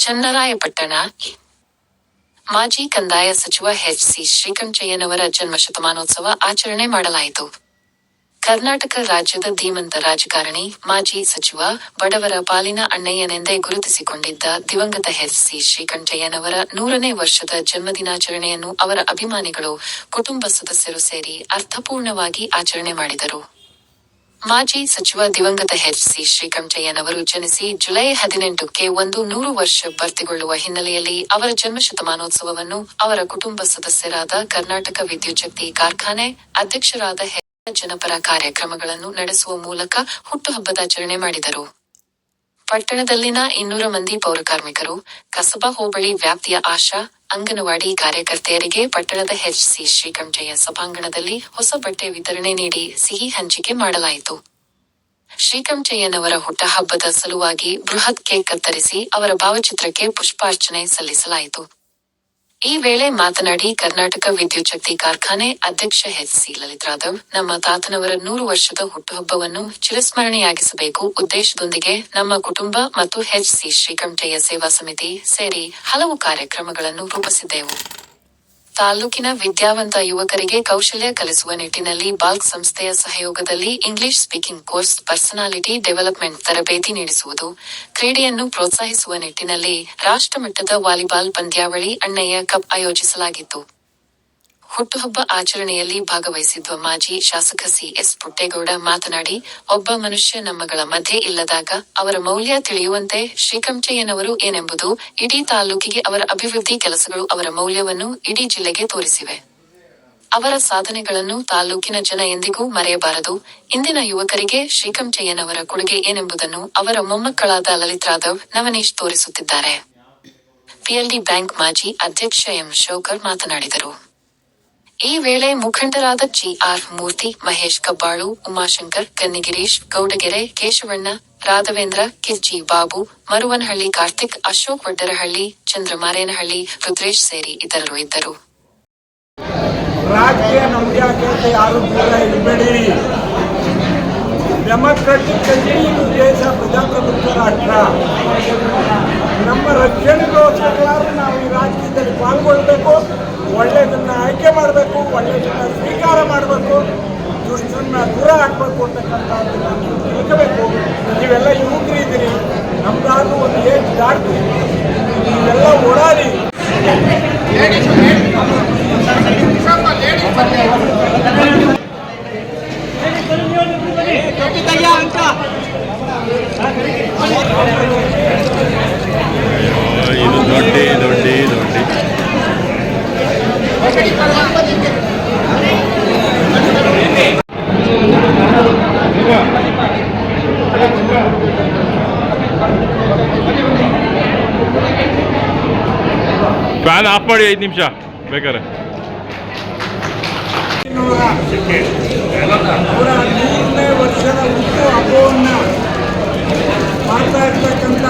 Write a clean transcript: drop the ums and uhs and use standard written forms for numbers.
ಚನ್ನರಾಯಪಟ್ಟಣ ಮಾಜಿ ಕಂದಾಯ ಸಚಿವ ಎಚ್.ಸಿ. ಶ್ರೀಕಂಠಯ್ಯನವರ ಜನ್ಮಶತಮಾನೋತ್ಸವ ಆಚರಣೆ ಮಾಡಲಾಯಿತು. ಕರ್ನಾಟಕ ರಾಜ್ಯದ ಧೀಮಂತ ರಾಜಕಾರಣಿ, ಮಾಜಿ ಸಚಿವ, ಬಡವರ ಪಾಲಿನ ಅಣ್ಣಯ್ಯನೆಂದೇ ಗುರುತಿಸಿಕೊಂಡಿದ್ದ ದಿವಂಗತ ಎಚ್.ಸಿ. ಶ್ರೀಕಂಠಯ್ಯನವರ 100ನೇ ವರ್ಷದ ಜನ್ಮದಿನಾಚರಣೆಯನ್ನು ಅವರ ಅಭಿಮಾನಿಗಳು, ಕುಟುಂಬ ಸದಸ್ಯರು ಸೇರಿ ಅರ್ಥಪೂರ್ಣವಾಗಿ ಆಚರಣೆ ಮಾಡಿದರು. ಮಾಜಿ ಸಚಿವ ದಿವಂಗತ ಎಚ್.ಸಿ. ಶ್ರೀಕಂಠಯ್ಯನವರು ಜನಿಸಿ ಜುಲೈ 18ಕ್ಕೆ 100 ವರ್ಷ ಭರ್ತಿಗೊಳ್ಳುವ ಹಿನ್ನೆಲೆಯಲ್ಲಿ ಅವರ ಜನ್ಮಶತಮಾನೋತ್ಸವವನ್ನು ಅವರ ಕುಟುಂಬ ಸದಸ್ಯರಾದ ಕರ್ನಾಟಕ ವಿದ್ಯುಚ್ಛಕ್ತಿ ಕಾರ್ಖಾನೆ ಅಧ್ಯಕ್ಷರಾದ ಜನಪರ ಕಾರ್ಯಕ್ರಮಗಳನ್ನು ನಡೆಸುವ ಮೂಲಕ ಹುಟ್ಟುಹಬ್ಬದಾಚರಣೆ ಮಾಡಿದರು. ಪಟ್ಟಣದಲ್ಲಿನ 200 ಮಂದಿ ಪೌರಕಾರ್ಮಿಕರು, ಕಸಬಾ ಹೋಬಳಿ ವ್ಯಾಪ್ತಿಯ ಆಶಾ, ಅಂಗನವಾಡಿ ಕಾರ್ಯಕರ್ತೆಯರಿಗೆ ಪಟ್ಟಣದ ಎಚ್.ಸಿ. ಶ್ರೀಕಂಠಯ್ಯ ಸಭಾಂಗಣದಲ್ಲಿ ಹೊಸ ಬಟ್ಟೆ ವಿತರಣೆ ನೀಡಿ ಸಿಹಿ ಹಂಚಿಕೆ ಮಾಡಲಾಯಿತು. ಶ್ರೀಕಂಠಯ್ಯನವರ ಹುಟ್ಟಹಬ್ಬದ ಸಲುವಾಗಿ ಬೃಹತ್ ಕೇಕ್ ಕತ್ತರಿಸಿ ಅವರ ಭಾವಚಿತ್ರಕ್ಕೆ ಪುಷ್ಪಾರ್ಚನೆ ಸಲ್ಲಿಸಲಾಯಿತು. ಈ ವೇಳೆ ಮಾತನಾಡಿ ಕರ್ನಾಟಕ ವಿದ್ಯುಚ್ಛಕ್ತಿ ಕಾರ್ಖಾನೆ ಅಧ್ಯಕ್ಷ ಎಚ್.ಸಿ. ಲಲಿತ್ರಾದವ್, ನಮ್ಮ ತಾತನವರ 100 ವರ್ಷದ ಹುಟ್ಟುಹಬ್ಬವನ್ನು ಚಿರಸ್ಮರಣೀಯಾಗಿಸಬೇಕು ಉದ್ದೇಶದೊಂದಿಗೆ ನಮ್ಮ ಕುಟುಂಬ ಮತ್ತು ಎಚ್.ಸಿ. ಶ್ರೀಕಂಠಯ್ಯ ಸೇವಾ ಸಮಿತಿ ಸೇರಿ ಹಲವು ಕಾರ್ಯಕ್ರಮಗಳನ್ನು ರೂಪಿಸಿದ್ದೆವು. ತಾಲ್ಲೂಕಿನ ವಿದ್ಯಾವಂತ ಯುವಕರಿಗೆ ಕೌಶಲ್ಯ ಕಲಿಸುವ ನಿಟ್ಟಿನಲ್ಲಿ ಬಾಲ್ಕ್ ಸಂಸ್ಥೆಯ ಸಹಯೋಗದಲ್ಲಿ English speaking course, personality development ತರಬೇತಿ ನೀಡಿಸುವುದು, ಕ್ರೀಡೆಯನ್ನು ಪ್ರೋತ್ಸಾಹಿಸುವ ನಿಟ್ಟಿನಲ್ಲಿ ರಾಷ್ಟ್ರಮಟ್ಟದ ವಾಲಿಬಾಲ್ ಪಂದ್ಯಾವಳಿ ಅಣ್ಣಯ್ಯ ಕಪ್ ಆಯೋಜಿಸಲಾಗಿತ್ತು. ಹುಟ್ಟುಹಬ್ಬ ಆಚರಣೆಯಲ್ಲಿ ಭಾಗವಹಿಸಿದ್ದ ಮಾಜಿ ಶಾಸಕ ಸಿ.ಎಸ್. ಪುಟ್ಟೇಗೌಡ ಮಾತನಾಡಿ, ಒಬ್ಬ ಮನುಷ್ಯ ನಮ್ಮಗಳ ಮಧ್ಯೆ ಇಲ್ಲದಾಗ ಅವರ ಮೌಲ್ಯ ತಿಳಿಯುವಂತೆ ಶ್ರೀಕಂಠಯ್ಯನವರು ಏನೆಂಬುದು ಇಡೀ ತಾಲ್ಲೂಕಿಗೆ ಅವರ ಅಭಿವೃದ್ಧಿ ಕೆಲಸಗಳು ಅವರ ಮೌಲ್ಯವನ್ನು ಇಡೀ ಜಿಲ್ಲೆಗೆ ತೋರಿಸಿವೆ. ಅವರ ಸಾಧನೆಗಳನ್ನು ತಾಲ್ಲೂಕಿನ ಜನ ಎಂದಿಗೂ ಮರೆಯಬಾರದು. ಇಂದಿನ ಯುವಕರಿಗೆ ಶ್ರೀಕಂಠಯ್ಯನವರ ಕೊಡುಗೆ ಏನೆಂಬುದನ್ನು ಅವರ ಮೊಮ್ಮಕ್ಕಳಾದ ಲಲಿತ್ರಾದವ್, ನವನೀಶ್ ತೋರಿಸುತ್ತಿದ್ದಾರೆ. ಪಿಎಲ್ಡಿ ಬ್ಯಾಂಕ್ ಮಾಜಿ ಅಧ್ಯಕ್ಷ ಎಂ. ಶೌಕರ್ ಮಾತನಾಡಿದರು. ಈ ವೇಳೆ ಮುಖಂಡರಾದ ಜಿ.ಆರ್. ಮೂರ್ತಿ, ಮಹೇಶ್ ಕಬ್ಬಾಳು, ಉಮಾಶಂಕರ್, ಗನ್ನಿಗಿರೀಶ್, ಗೌಡಗೆರೆ, ಕೇಶವಣ್ಣ, ರಾಘವೇಂದ್ರ, ಕಿರ್ಜಿ ಬಾಬು, ಮರುವನಹಳ್ಳಿ ಕಾರ್ತಿಕ್, ಅಶೋಕ್ ವಡ್ಡರಹಳ್ಳಿ, ಚಂದ್ರಮಾರೇನಹಳ್ಳಿ, ರುದ್ರೇಶ್ ಸೇರಿ ಇತರರು ಇದ್ದರು. ರಾಜಕೀಯ ನಮ್ಗೆ ಯಾರು ದೂರ ಇರಬೇಡಿ. ಡೆಮೋಕ್ರೆಟಿಕ್ ಕಂಟ್ರಿ ಇದು ದೇಶ, ಪ್ರಜಾಪ್ರಭುತ್ವ ರಾಷ್ಟ್ರ. ನಮ್ಮ ರಕ್ಷಣೆಗೋಸ್ಕರ ನಾವು ಈ ರಾಜಕೀಯದಲ್ಲಿ ಪಾಲ್ಗೊಳ್ಬೇಕು. ಒಳ್ಳೆಯದನ್ನ ಆಯ್ಕೆ ಮಾಡಬೇಕು, ಒಳ್ಳೆಯದನ್ನ ಸ್ವೀಕಾರ ಮಾಡಬೇಕು, ದುಷ್ಟರನ್ನ ದೂರ ಹಾಕಬೇಕು ಅಂತಕ್ಕಂಥದ್ದನ್ನು ನೀವು ತಿಳ್ಕೋಬೇಕು. ನೀವೆಲ್ಲ ಯುವಕರಿದ್ದೀರಿ, ನಮ್ದಾದ್ರೂ ಒಂದು ಏಜ್ ದಾಟಿ ನೀವೆಲ್ಲ ಓಡಾಡಿ. ಇದು ದೊಡ್ಡಿ ದೊಡ್ಡಿ ದೊಡ್ಡಿ ಫ್ಯಾನ್ ಆಫ್ ಮಾಡಿ 5 ನಿಮಿಷ ಬೇಕಾರೆ. 100ನೇ ವರ್ಷದ ಹುಟ್ಟು ಹಬ್ಬವನ್ನು ಮಾಡ್ತಾ ಇರ್ತಕ್ಕಂಥ